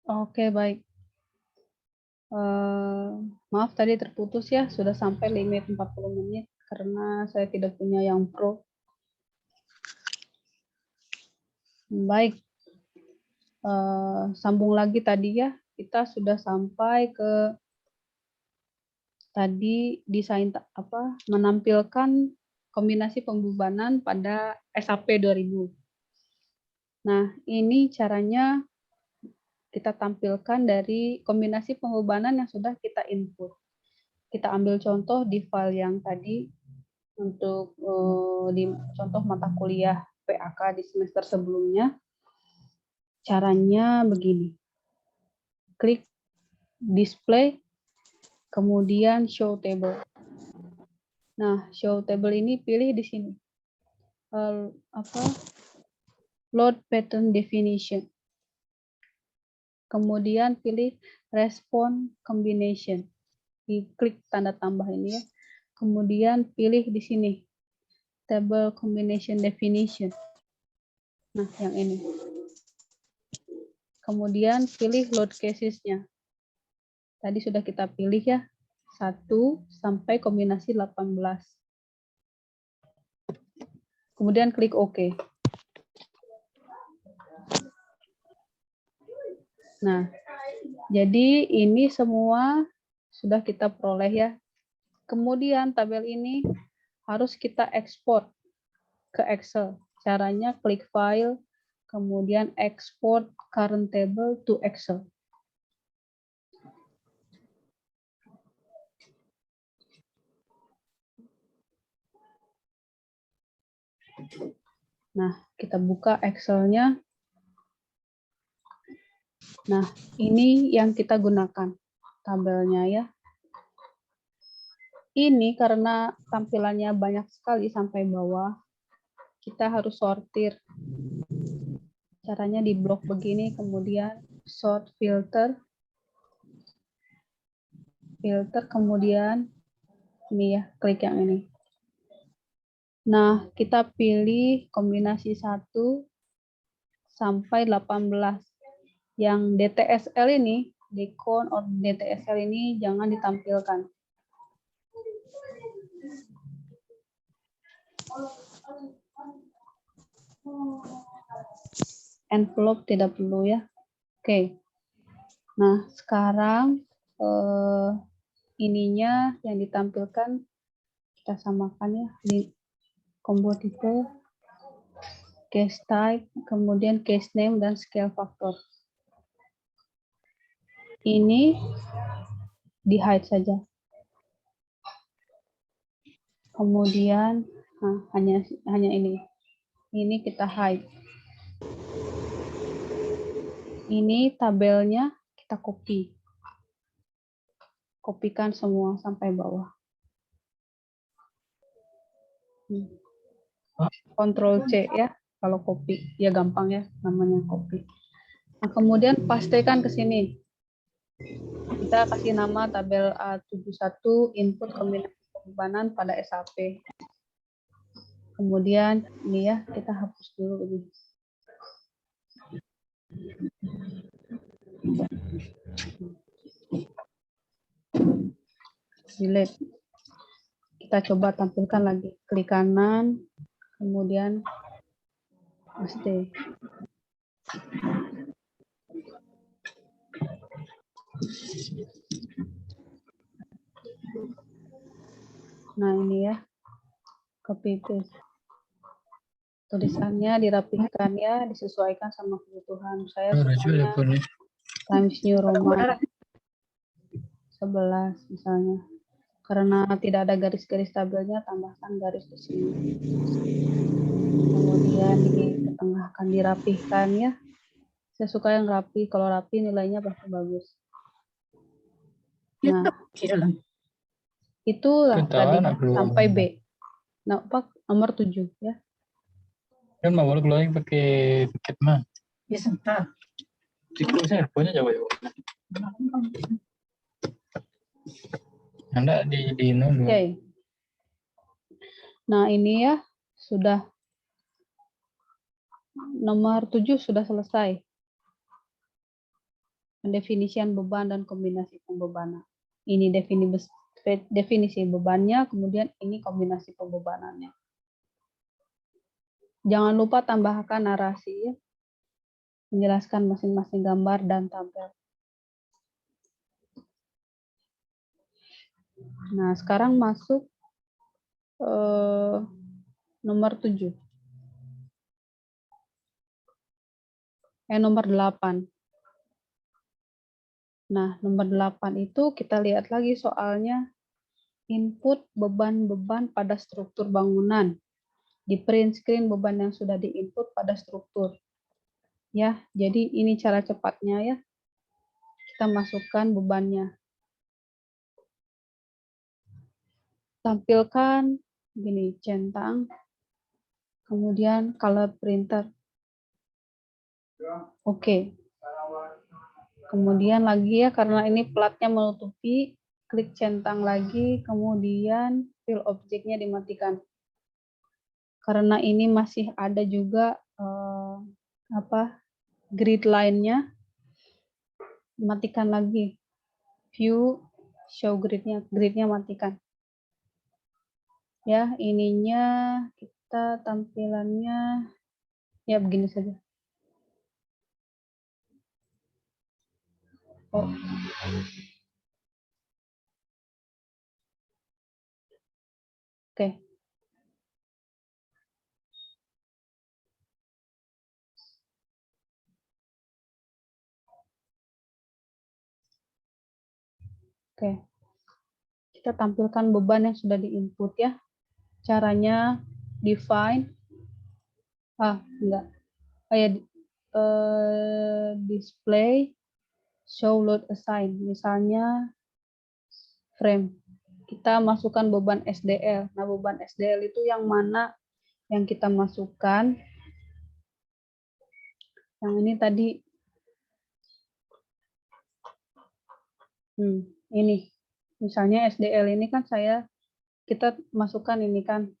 Oke, baik. Maaf tadi terputus ya, sudah sampai limit 40 menit karena saya tidak punya yang pro. Baik, sambung lagi tadi ya, kita sudah sampai ke tadi desain menampilkan kombinasi pembebanan pada SAP 2000. Nah, ini caranya kita tampilkan dari kombinasi pembebanan yang sudah kita input. Kita ambil contoh di file yang tadi untuk di contoh mata kuliah PAK di semester sebelumnya. Caranya begini. Klik display, kemudian show table. Nah, show table ini pilih di sini. Load pattern definition. Kemudian pilih response combination. Diklik tanda tambah ini ya. Kemudian pilih di sini table combination definition. Nah, yang ini. Kemudian pilih load cases-nya. Tadi sudah kita pilih ya. 1 sampai kombinasi 18. Kemudian klik OK. Nah, jadi ini semua sudah kita peroleh ya. Kemudian tabel ini harus kita ekspor ke Excel. Caranya klik file, kemudian export current table to Excel. Nah, kita buka Excel-nya. Nah, ini yang kita gunakan tabelnya ya. Ini karena tampilannya banyak sekali sampai bawah, kita harus sortir. Caranya di blok begini, kemudian sort filter, kemudian ini ya, klik yang ini. Nah, kita pilih kombinasi 1 sampai 18. Yang DTSL ini, Decon or DTSL ini jangan ditampilkan. Envelope tidak perlu ya. Oke. Nah, sekarang ininya yang ditampilkan kita samakan ya, di combo tipe, case type, kemudian case name dan scale factor. Ini di hide saja. Kemudian hanya ini. Ini kita hide. Ini tabelnya kita copy. Kopikan semua sampai bawah. Ctrl C ya, kalau copy. Ya gampang ya, namanya copy. Nah, kemudian pastekan ke sini. Kita kasih nama tabel A71 input kombinasi pembebanan pada SAP. Kemudian ini ya, kita hapus dulu ini. Delete. Kita coba tampilkan lagi. Klik kanan, kemudian paste. Nah ini ya, copy paste. Tulisannya dirapihkan ya, disesuaikan sama kebutuhan. Saya sukanya Times New Roman 11 misalnya. Karena tidak ada garis-garis tabelnya, tambahkan garis di sini. Kemudian ditengahkan, dirapihkan ya. Saya suka yang rapi, kalau rapi nilainya pasti bagus. Nah, itulah tadi sampai B. Nah, Pak, nomor 7 ya. Kan mau keluarin pakai tiket mah. Ya sebentar. Tiketnya punya jauh-jauh. Anda di dulu. Oke. Nah, ini ya sudah nomor 7 sudah selesai. pendefinisian beban dan kombinasi pembebanan. Ini definisi bebannya, kemudian ini kombinasi pembebanannya. Jangan lupa tambahkan narasi, ya. Menjelaskan masing-masing gambar dan tabel. Nah, sekarang masuk nomor 7. Nomor 8. Nah, nomor 8 itu kita lihat lagi soalnya, input beban-beban pada struktur bangunan. Di print screen beban yang sudah diinput pada struktur. Ya, jadi ini cara cepatnya, ya. Kita masukkan bebannya. Tampilkan gini, centang, kemudian color printer. Oke. Kemudian lagi, ya, karena ini platnya menutupi, klik centang lagi, kemudian fill objeknya dimatikan. Karena ini masih ada juga grid line-nya, matikan lagi. View, show gridnya matikan. Ya, ininya kita tampilannya ya begini saja. Oh. Oke. Oke. Kita tampilkan beban yang sudah diinput, ya. Caranya define. Enggak. Ya, display, show load assign. Misalnya frame. Kita masukkan beban SDL. Nah, beban SDL itu yang mana yang kita masukkan? Yang ini tadi. Ini. Misalnya SDL ini kan kita masukkan ini kan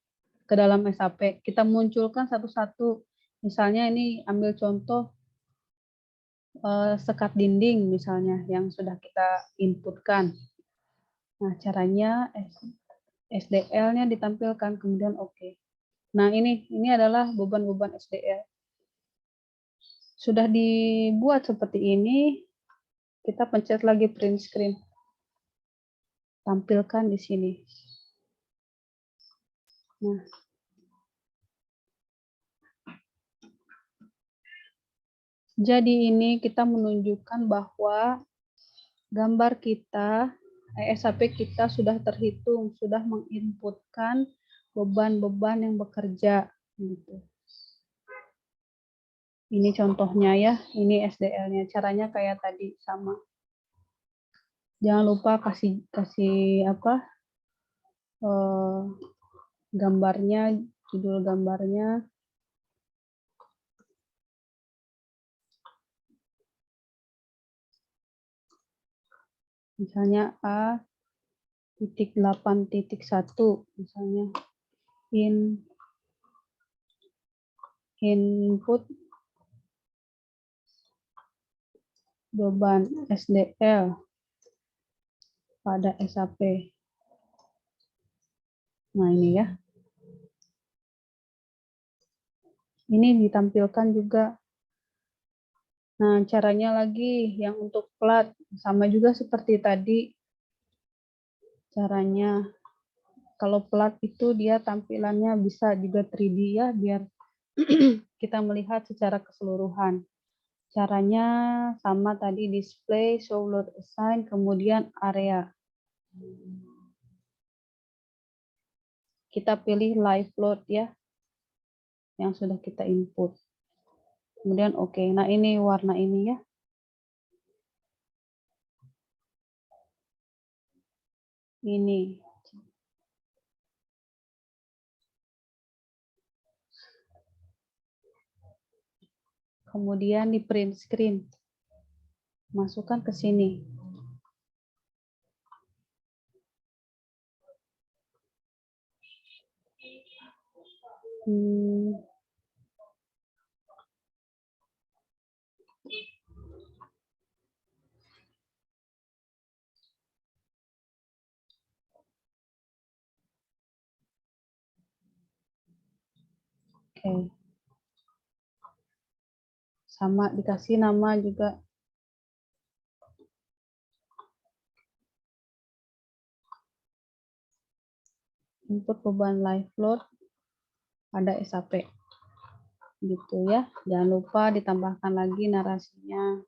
ke dalam SAP. Kita munculkan satu-satu. Misalnya ini ambil contoh sekat dinding misalnya yang sudah kita inputkan. Nah, caranya SDL-nya ditampilkan, kemudian oke. Nah, ini adalah beban-beban SDL. Sudah dibuat seperti ini, kita pencet lagi print screen. Tampilkan di sini. Nah. Jadi ini kita menunjukkan bahwa gambar kita, SAP kita sudah terhitung, sudah menginputkan beban-beban yang bekerja. Gitu. Ini contohnya, ya, ini SDL-nya. Caranya kayak tadi, sama. Jangan lupa kasih gambarnya, judul gambarnya. Misalnya A.8.1, misalnya input beban SDL pada SAP. Nah, ini, ya. Ini ditampilkan juga. Nah, caranya lagi yang untuk plat sama juga seperti tadi. Caranya kalau plat itu dia tampilannya bisa juga 3D, ya, biar kita melihat secara keseluruhan. Caranya sama tadi, display, show load assign, kemudian area. Kita pilih live load, ya, yang sudah kita input. Kemudian oke. Nah, ini warna ini, ya. Ini. Kemudian di print screen. Masukkan ke sini. Oke. Sama dikasih nama juga. Input beban live load pada SAP. Gitu ya. Jangan lupa ditambahkan lagi narasinya.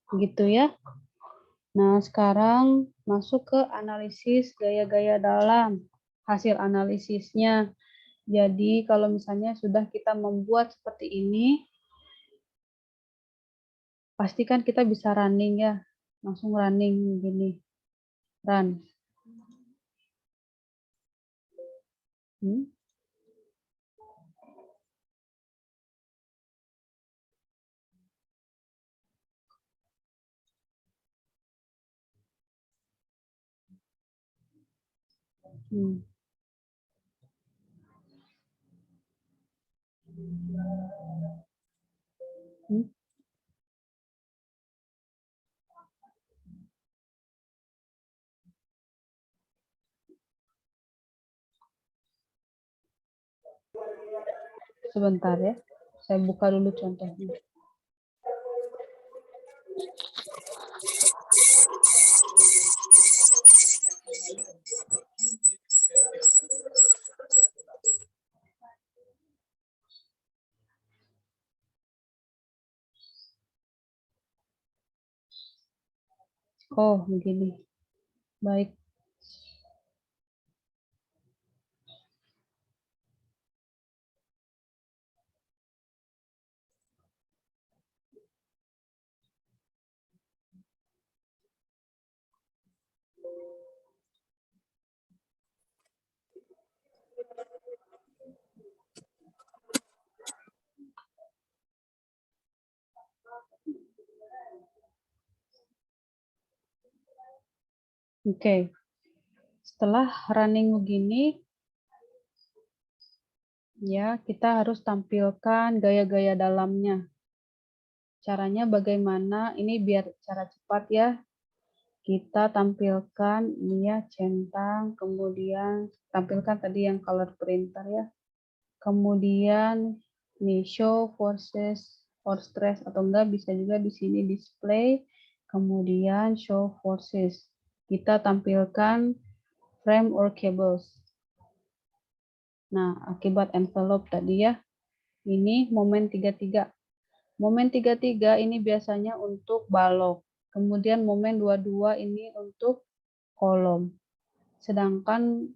Gitu ya. Nah, sekarang masuk ke analisis gaya-gaya dalam. Hasil analisisnya. Jadi, kalau misalnya sudah kita membuat seperti ini, pastikan kita bisa running ya. Langsung running begini. Run. Sebentar ya. Saya buka dulu contohnya. Oh, begini. Baik. Oke. Setelah running begini, ya, kita harus tampilkan gaya-gaya dalamnya. Caranya bagaimana? Ini biar cara cepat ya. Kita tampilkan ini ya, centang, kemudian tampilkan tadi yang color printer ya. Kemudian ini show forces or stress, atau enggak bisa juga di sini display, kemudian show forces. Kita tampilkan frame or cables. Nah, akibat envelope tadi ya. Ini momen 33. Momen 33 ini biasanya untuk balok. Kemudian momen 22 ini untuk kolom. Sedangkan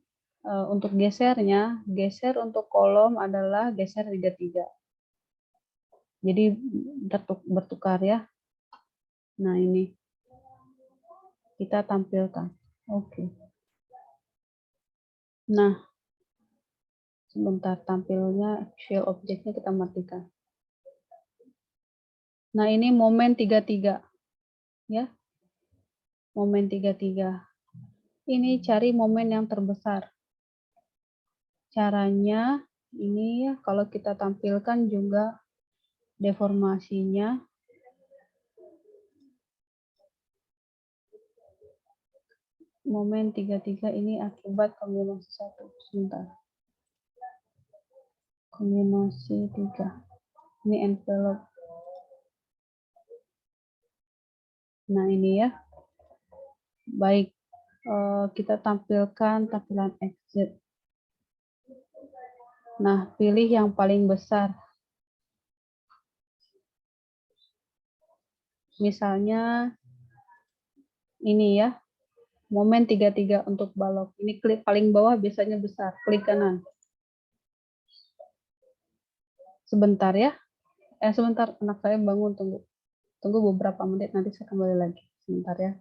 untuk gesernya, geser untuk kolom adalah geser 33. Jadi bertukar ya. Nah, ini kita tampilkan. Oke. Nah, sebentar, tampilnya shell objeknya kita matikan. Nah, ini momen 33. Ya. Momen 33. Ini cari momen yang terbesar. Caranya ini ya, kalau kita tampilkan juga deformasinya. Momen 33 ini akibat kombinasi 1. Sebentar. Kombinasi 3. Ini envelope. Nah, ini ya. Baik, kita tampilkan tampilan exit. Nah, pilih yang paling besar. Misalnya ini ya, momen 33 untuk balok. Ini klik paling bawah biasanya besar, klik kanan. Sebentar ya. Sebentar, anak saya bangun, tunggu. Tunggu beberapa menit, nanti saya kembali lagi. Sebentar ya.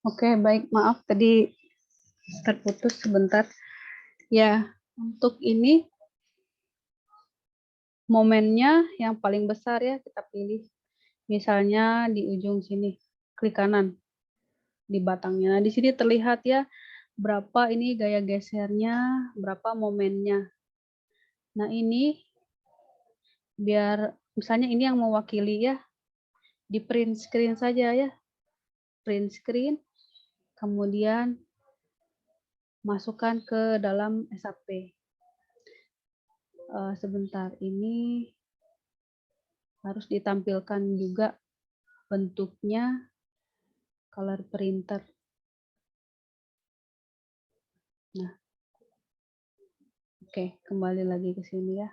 Oke, baik. Maaf tadi terputus sebentar. Ya, untuk ini momennya yang paling besar ya kita pilih. Misalnya di ujung sini, klik kanan di batangnya. Nah, di sini terlihat ya berapa ini gaya gesernya, berapa momennya. Nah, ini biar misalnya ini yang mewakili ya, di print screen saja ya. Print screen, kemudian masukkan ke dalam SAP. Sebentar, ini harus ditampilkan juga bentuknya color printer. Nah, oke, kembali lagi ke sini ya.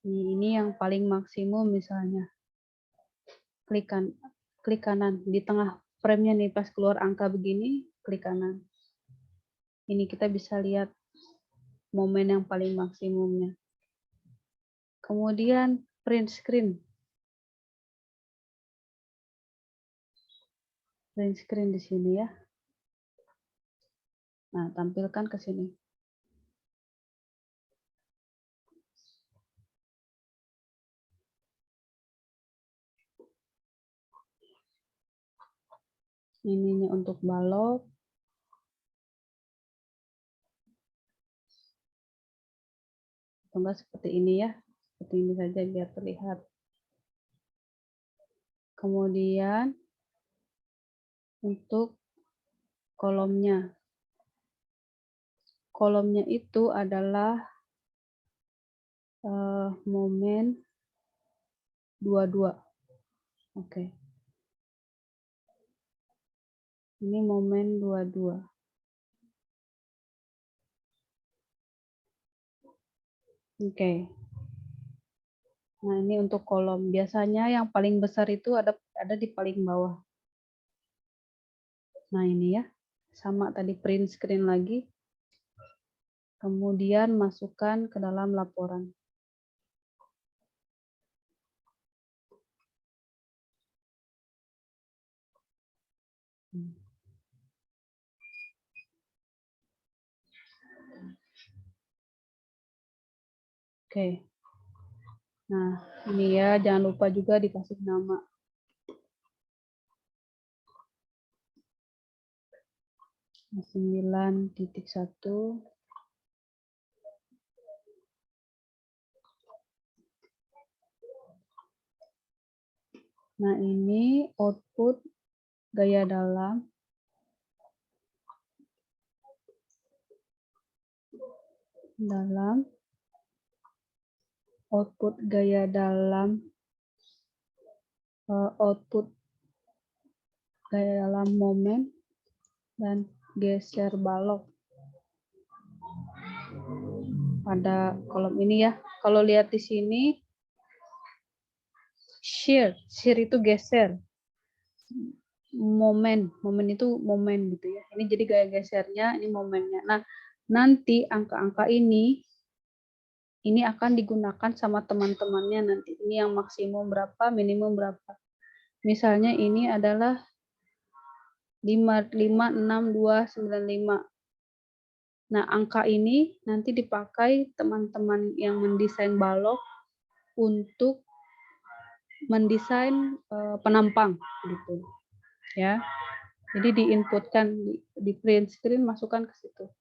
Ini yang paling maksimum misalnya. Klik kanan di tengah frame-nya nih, pas keluar angka begini, klik kanan. Ini kita bisa lihat momen yang paling maksimumnya. Kemudian print screen. Print screen di sini ya. Nah, tampilkan ke sini. Ininya untuk balok. Atau enggak seperti ini ya. Seperti ini saja biar terlihat. Kemudian untuk kolomnya. Kolomnya itu adalah momen 22. Oke. Ini momen 22. Oke. Nah, ini untuk kolom. Biasanya yang paling besar itu ada di paling bawah. Nah, ini ya. Sama tadi print screen lagi. Kemudian masukkan ke dalam laporan. Oke. Nah, ini ya, jangan lupa juga dikasih nama. Nah, 9.1. Nah, ini output gaya dalam. Output gaya dalam. Output gaya dalam momen dan geser balok pada kolom ini ya. Kalau lihat di sini, shear itu geser. Momen itu momen gitu ya. Ini jadi gaya gesernya, ini momennya. Nah, nanti angka-angka ini akan digunakan sama teman-temannya nanti. Ini yang maksimum berapa, minimum berapa. Misalnya ini adalah 556.295. Nah, angka ini nanti dipakai teman-teman yang mendesain balok untuk mendesain penampang gitu. Ya. Jadi diinputkan di print screen, masukkan ke situ.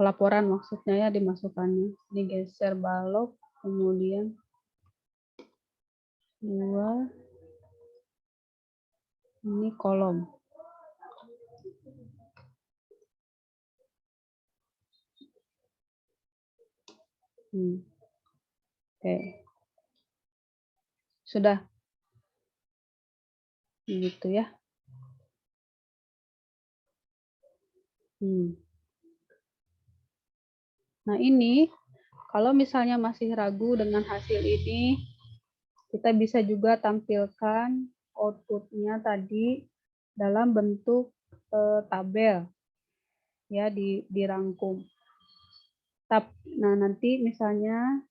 Pelaporan maksudnya ya, dimasukkannya. Digeser balok, kemudian 2, ini kolom. Oke. Sudah. Gitu ya. Nah, ini kalau misalnya masih ragu dengan hasil ini, kita bisa juga tampilkan outputnya tadi dalam bentuk tabel ya, dirangkum. Nah, nanti misalnya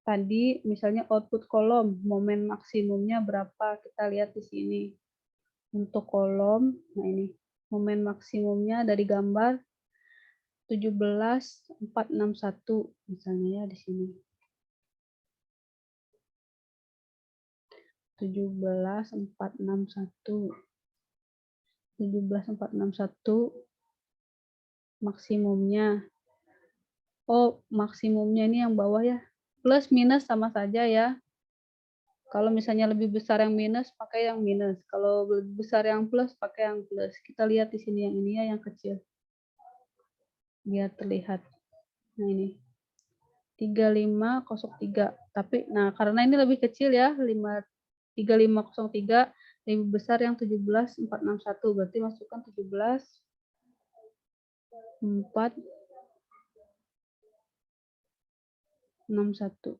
tadi misalnya output kolom, momen maksimumnya berapa, kita lihat di sini. Untuk kolom, nah ini, momen maksimumnya dari gambar 17.461 misalnya ya di sini. 17.461 maksimumnya. Oh, maksimumnya ini yang bawah ya. Plus minus sama saja ya. Kalau misalnya lebih besar yang minus, pakai yang minus. Kalau lebih besar yang plus, pakai yang plus. Kita lihat di sini yang ini ya, yang kecil. Biar terlihat. Nah ini. 3503. Tapi, nah karena ini lebih kecil ya, 3503, lebih besar yang 17.461. Berarti masukkan 17.461.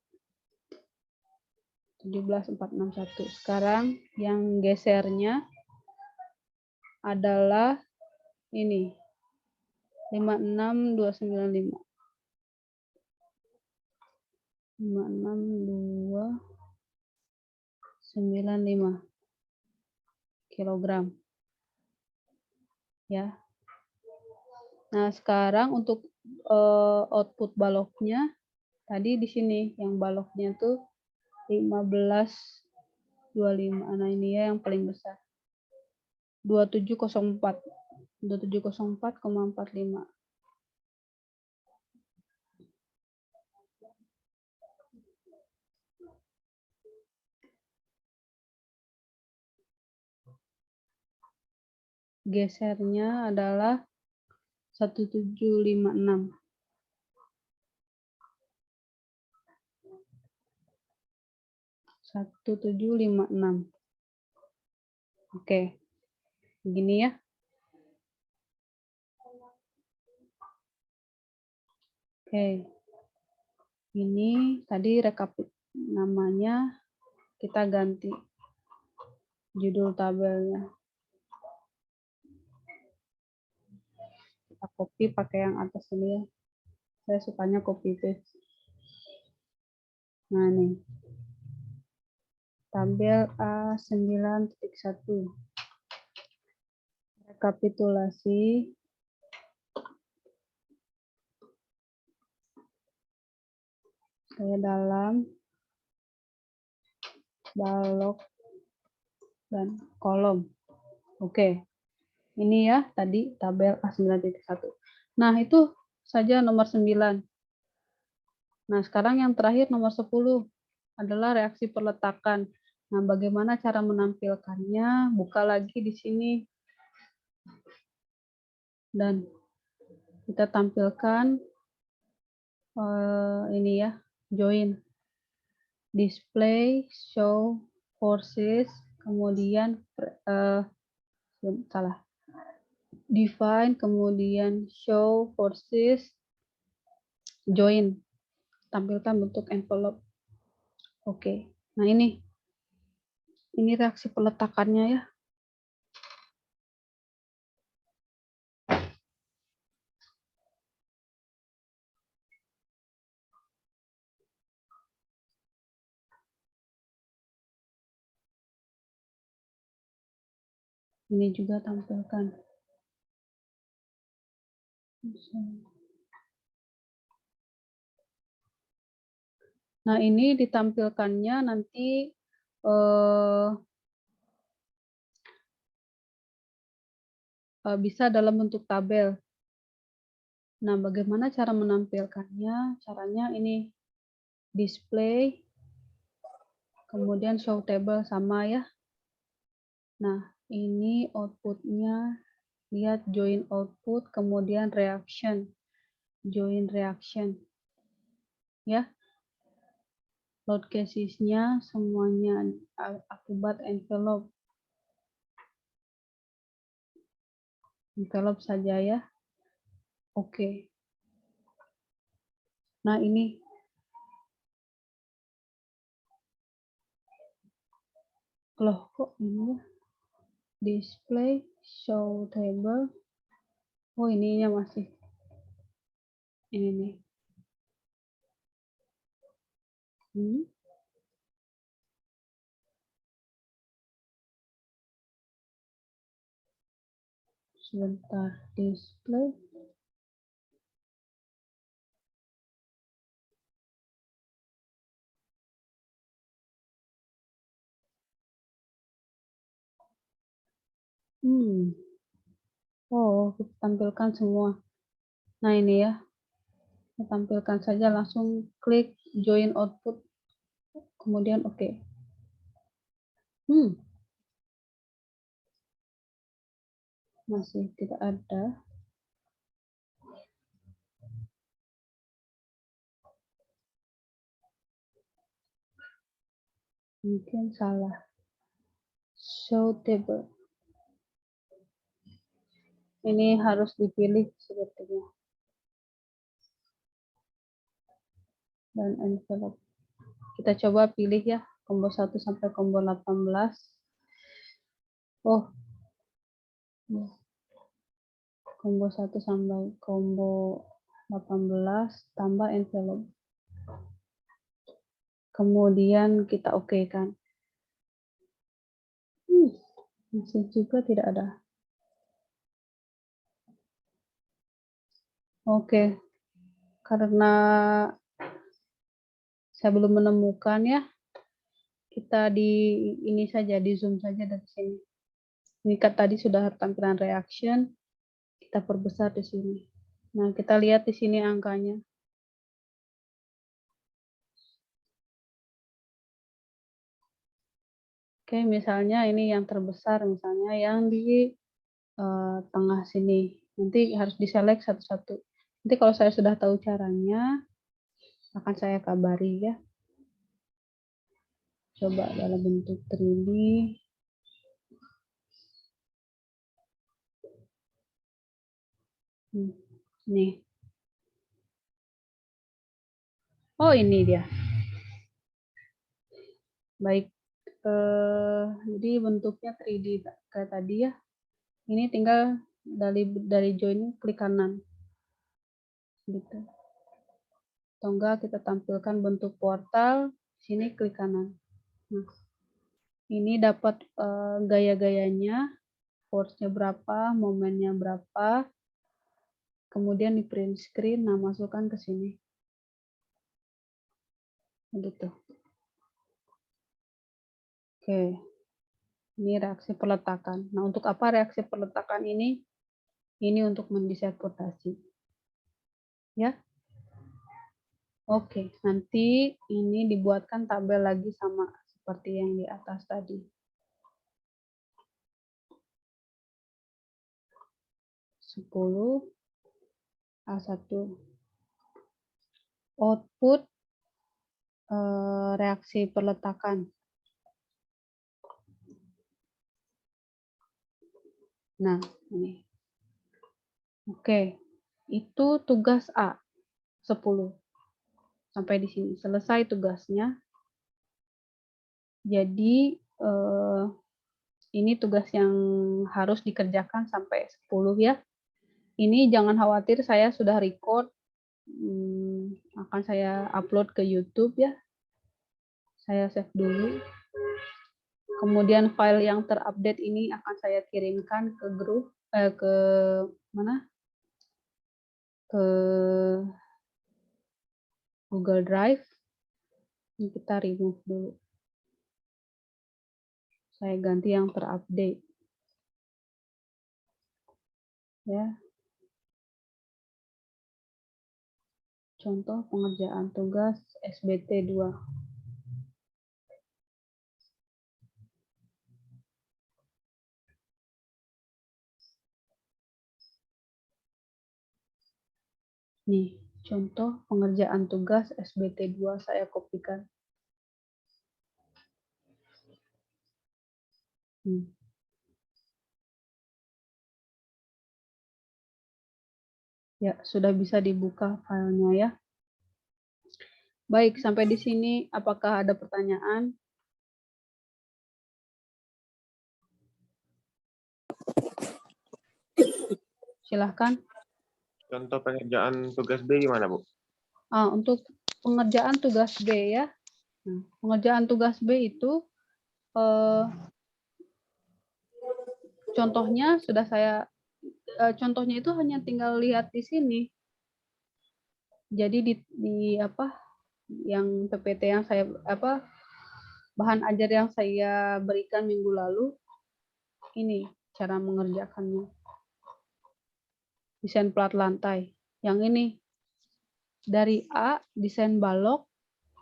17.461. Sekarang yang gesernya adalah ini 56295. 56295 kilogram. Ya. Nah, sekarang untuk output baloknya tadi di sini yang baloknya tuh 1525. Nah, ini ya yang paling besar. 2704. 2704,45. Gesernya adalah 1756. 1756. Oke. Begini ya. Oke. Ini tadi namanya kita ganti judul tabelnya. Kita copy pakai yang atas ini ya. Saya sukanya copy paste. Nah, nih. Tabel A9.1. Rekapitulasi. Saya dalam balok dan kolom. Oke. Ini ya tadi tabel A9.1. Nah, itu saja nomor 9. Nah, sekarang yang terakhir nomor 10 adalah reaksi perletakan. Nah, bagaimana cara menampilkannya? Buka lagi di sini. Dan kita tampilkan ini ya, join. Display, show, forces, kemudian define, kemudian show, forces, join. Tampilkan bentuk envelope. Oke. Nah, ini reaksi peletakannya ya. Ini juga tampilkan. Nah, ini ditampilkannya nanti bisa dalam bentuk tabel. Nah, bagaimana cara menampilkannya? Caranya ini display, kemudian show table sama ya. Nah, ini outputnya, lihat join output, kemudian reaction, join reaction, ya. Load casesnya semuanya akibat envelope saja ya. Oke. Nah, ini loh kok ini ya? Display, show table. Oh, ininya masih ini nih. Sebentar, display. Oh, kita tampilkan semua. Nah, ini ya. Kita tampilkan saja, langsung klik join output. Kemudian oke. Masih tidak ada. Mungkin salah. Show table. Ini harus dipilih sepertinya. Dan envelope. Kita coba pilih ya, combo 1 sampai combo 18. Oh. Combo 1 sampai combo 18 tambah envelope. Kemudian kita oke kan. Masih juga tidak ada. Oke, karena saya belum menemukan ya, kita ini saja, di zoom saja dari sini. Ini kan tadi sudah tampilan reaction, kita perbesar di sini. Nah, kita lihat di sini angkanya. Oke, misalnya ini yang terbesar, misalnya yang di tengah sini. Nanti harus diselect satu-satu. Nanti kalau saya sudah tahu caranya, akan saya kabari ya. Coba dalam bentuk 3D. Nih. Oh, ini dia. Baik. Jadi bentuknya 3D kayak tadi ya. Ini tinggal dari join klik kanan. Gitu. Atau enggak kita tampilkan bentuk portal, sini klik kanan. Nah, ini dapat gaya-gayanya, force-nya berapa, momennya berapa. Kemudian di print screen, nah masukkan ke sini. Gitu. Oke. Ini reaksi peletakan. Nah, untuk apa reaksi peletakan ini? Ini untuk mendisertasi. Ya. Oke, nanti ini dibuatkan tabel lagi sama seperti yang di atas tadi. 10 A1 output reaksi peletakan. Nah, ini. Oke, itu tugas A 10. Sampai di sini selesai tugasnya. Jadi ini tugas yang harus dikerjakan sampai 10 ya. Ini jangan khawatir, saya sudah record. Akan saya upload ke YouTube ya. Saya save dulu. Kemudian file yang terupdate ini akan saya kirimkan ke grup, ke mana? Ke Google Drive. Ini kita remove dulu. Saya ganti yang terupdate. Ya. Contoh pengerjaan tugas SBT 2. Nih, contoh pengerjaan tugas SBT 2 saya kopikan. Ya, sudah bisa dibuka filenya ya. Baik, sampai di sini apakah ada pertanyaan? Silahkan. Contoh pengerjaan tugas B gimana, Bu? Untuk pengerjaan tugas B ya, Nah, pengerjaan tugas B itu contohnya sudah contohnya itu hanya tinggal lihat di sini. Jadi di apa yang PPT yang saya bahan ajar yang saya berikan minggu lalu, ini cara mengerjakannya. Desain plat lantai. Yang ini dari A desain balok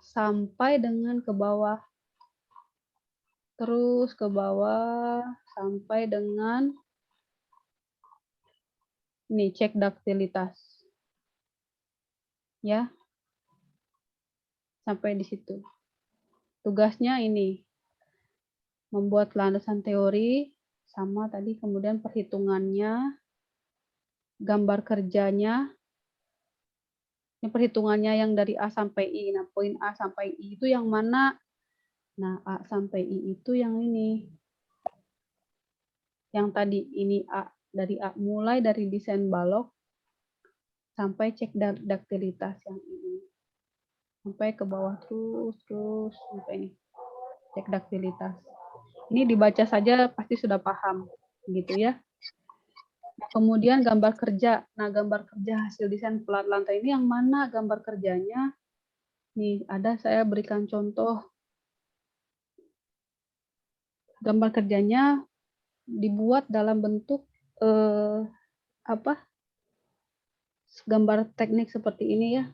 sampai dengan ke bawah. Terus ke bawah sampai dengan ini cek daktilitas. Ya. Sampai di situ. Tugasnya ini membuat landasan teori sama tadi, kemudian perhitungannya, gambar kerjanya. Ini perhitungannya yang dari A sampai I. Nah, poin A sampai I itu yang mana? Nah, A sampai I itu yang ini. Yang tadi ini A, dari A mulai dari desain balok sampai cek daktilitas yang ini. Sampai ke bawah terus sampai ini. Cek daktilitas. Ini dibaca saja pasti sudah paham, gitu ya. Kemudian gambar kerja. Nah, gambar kerja hasil desain plat lantai ini yang mana gambar kerjanya? Nih, ada saya berikan contoh. Gambar kerjanya dibuat dalam bentuk gambar teknik seperti ini ya.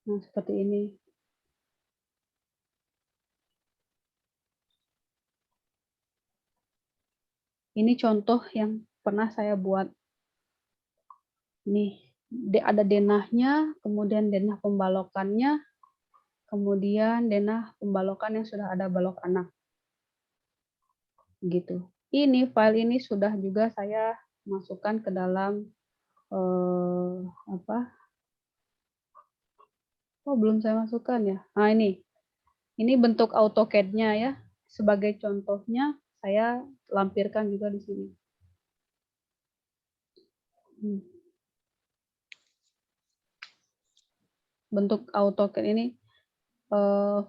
Nah, seperti ini. Ini contoh yang pernah saya buat. Nih, ada denahnya, kemudian denah pembalokannya, kemudian denah pembalokan yang sudah ada balok anak. Gitu. Ini file ini sudah juga saya masukkan ke dalam belum saya masukkan ya. Nah, ini bentuk AutoCAD-nya ya. Sebagai contohnya saya lampirkan juga di sini. Bentuk AutoCAD ini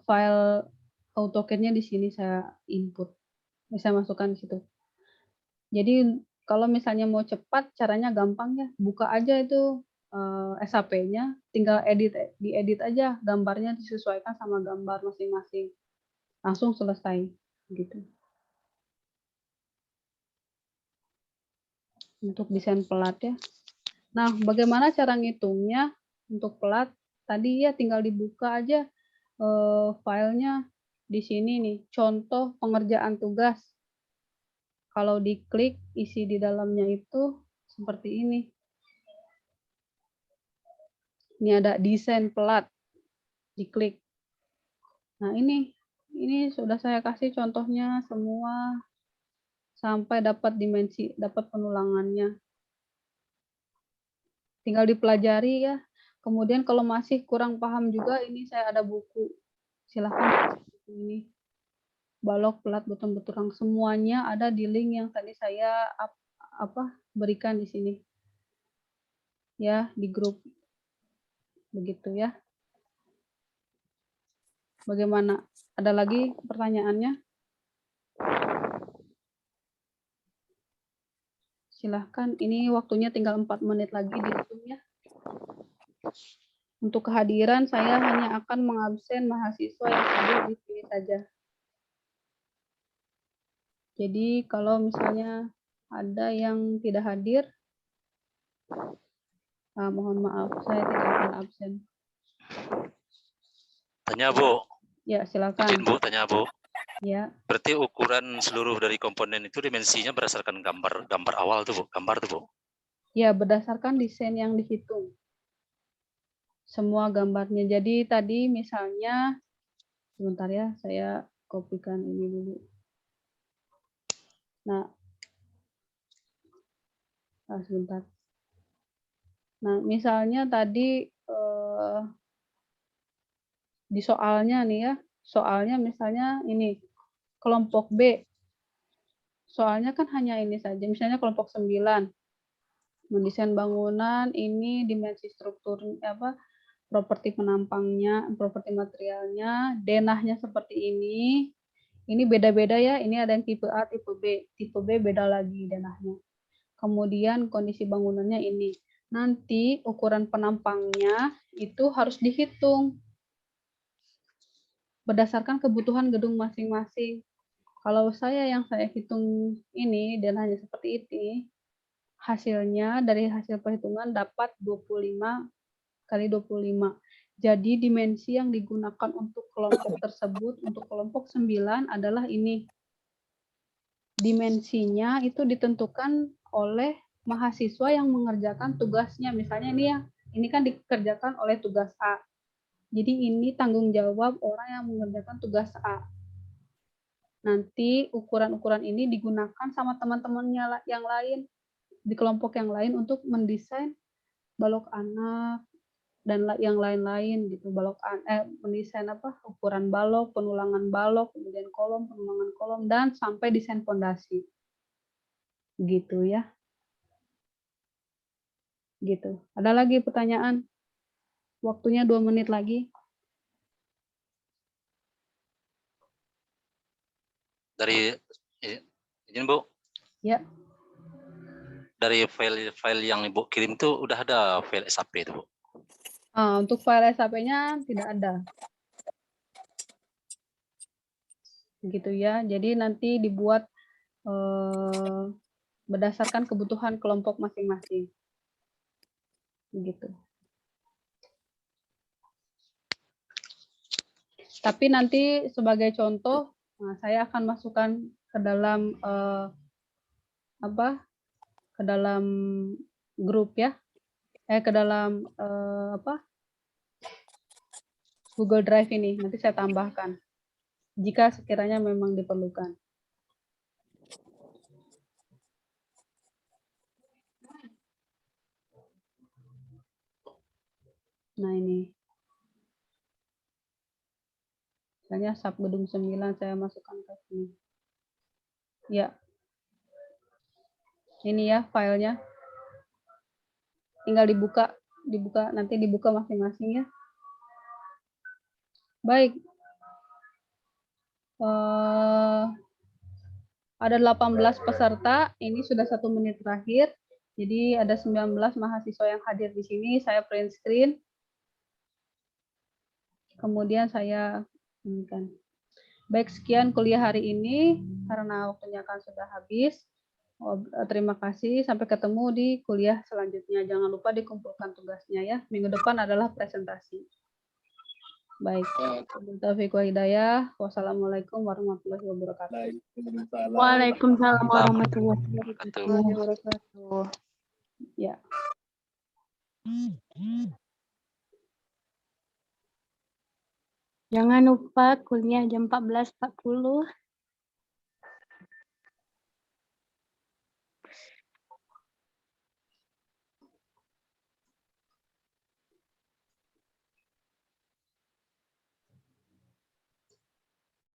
file AutoCAD-nya di sini saya input. Bisa masukkan di situ. Jadi kalau misalnya mau cepat, caranya gampang ya. Buka aja itu SAP-nya, tinggal diedit aja, gambarnya disesuaikan sama gambar masing-masing. Langsung selesai gitu. Untuk desain pelat ya. Nah, bagaimana cara ngitungnya untuk pelat? Tadi ya tinggal dibuka aja filenya di sini nih, contoh pengerjaan tugas. Kalau diklik, isi di dalamnya itu seperti ini. Ini ada desain pelat, diklik. Nah, ini sudah saya kasih contohnya semua sampai dapat dimensi, dapat penulangannya. Tinggal dipelajari ya. Kemudian kalau masih kurang paham juga, ini saya ada buku. Silahkan ini. Balok, pelat, botong-botong, semuanya ada di link yang tadi saya berikan di sini. Ya, di grup. Begitu ya. Bagaimana? Ada lagi pertanyaannya? Silahkan, ini waktunya tinggal 4 menit lagi dihitung ya. Untuk kehadiran, saya hanya akan mengabsen mahasiswa yang hadir di sini saja. Jadi kalau misalnya ada yang tidak hadir, mohon maaf, saya tidak akan absen. Tanya, Bu. Ya, silakan. Izin, Bu, tanya, Bu. Ya. Berarti ukuran seluruh dari komponen itu dimensinya berdasarkan gambar awal tuh, Bu. Gambar tuh, Bu. Ya, berdasarkan desain yang dihitung. Semua gambarnya. Jadi tadi misalnya, sebentar ya, saya kopikan ini dulu. Nah, sebentar. Nah, misalnya tadi di soalnya nih ya, soalnya misalnya ini, kelompok B. Soalnya kan hanya ini saja, misalnya kelompok 9. Mendesain bangunan, ini dimensi struktur properti penampangnya, properti materialnya, denahnya seperti ini. Ini beda-beda ya, ini ada yang tipe A, tipe B. Tipe B beda lagi denahnya. Kemudian kondisi bangunannya ini. Nanti ukuran penampangnya itu harus dihitung berdasarkan kebutuhan gedung masing-masing. Kalau yang saya hitung ini denahnya seperti ini, hasilnya dari hasil perhitungan dapat 25 kali 25. Jadi dimensi yang digunakan untuk kelompok tersebut, untuk kelompok 9 adalah ini. Dimensinya itu ditentukan oleh mahasiswa yang mengerjakan tugasnya. Misalnya ini kan dikerjakan oleh tugas A. Jadi ini tanggung jawab orang yang mengerjakan tugas A. Nanti ukuran-ukuran ini digunakan sama teman-temannya yang lain, di kelompok yang lain untuk mendesain balok anak, dan yang lain-lain gitu, mendesain ukuran balok, penulangan balok, kemudian kolom, penulangan kolom, dan sampai desain fondasi. Gitu ya. Gitu. Ada lagi pertanyaan? Waktunya 2 menit lagi. Dari izin Bu, Ya. dari file yang Ibu kirim itu udah ada file SAP itu Bu. Untuk file SAP-nya tidak ada. Gitu ya. Jadi nanti dibuat berdasarkan kebutuhan kelompok masing-masing. Begitu. Tapi nanti sebagai contoh, saya akan masukkan ke dalam ke dalam grup ya, ke dalam Google Drive ini. Nanti saya tambahkan jika sekiranya memang diperlukan. Nah ini. Misalnya sub gedung 9 saya masukkan ke sini. Ya. Ini ya filenya. Tinggal dibuka nanti dibuka masing-masing ya. Baik. Ada 18 peserta, ini sudah 1 menit terakhir. Jadi ada 19 mahasiswa yang hadir di sini, saya print screen. Kemudian saya inikan. Baik, sekian kuliah hari ini karena waktunya akan sudah habis. Terima kasih, sampai ketemu di kuliah selanjutnya. Jangan lupa dikumpulkan tugasnya ya. Minggu depan adalah presentasi. Baik. Taufiq wa hidayah. Wassalamualaikum warahmatullahi wabarakatuh. Waalaikumsalam warahmatullahi wabarakatuh. Ya. Jangan lupa kuliah jam 14.40.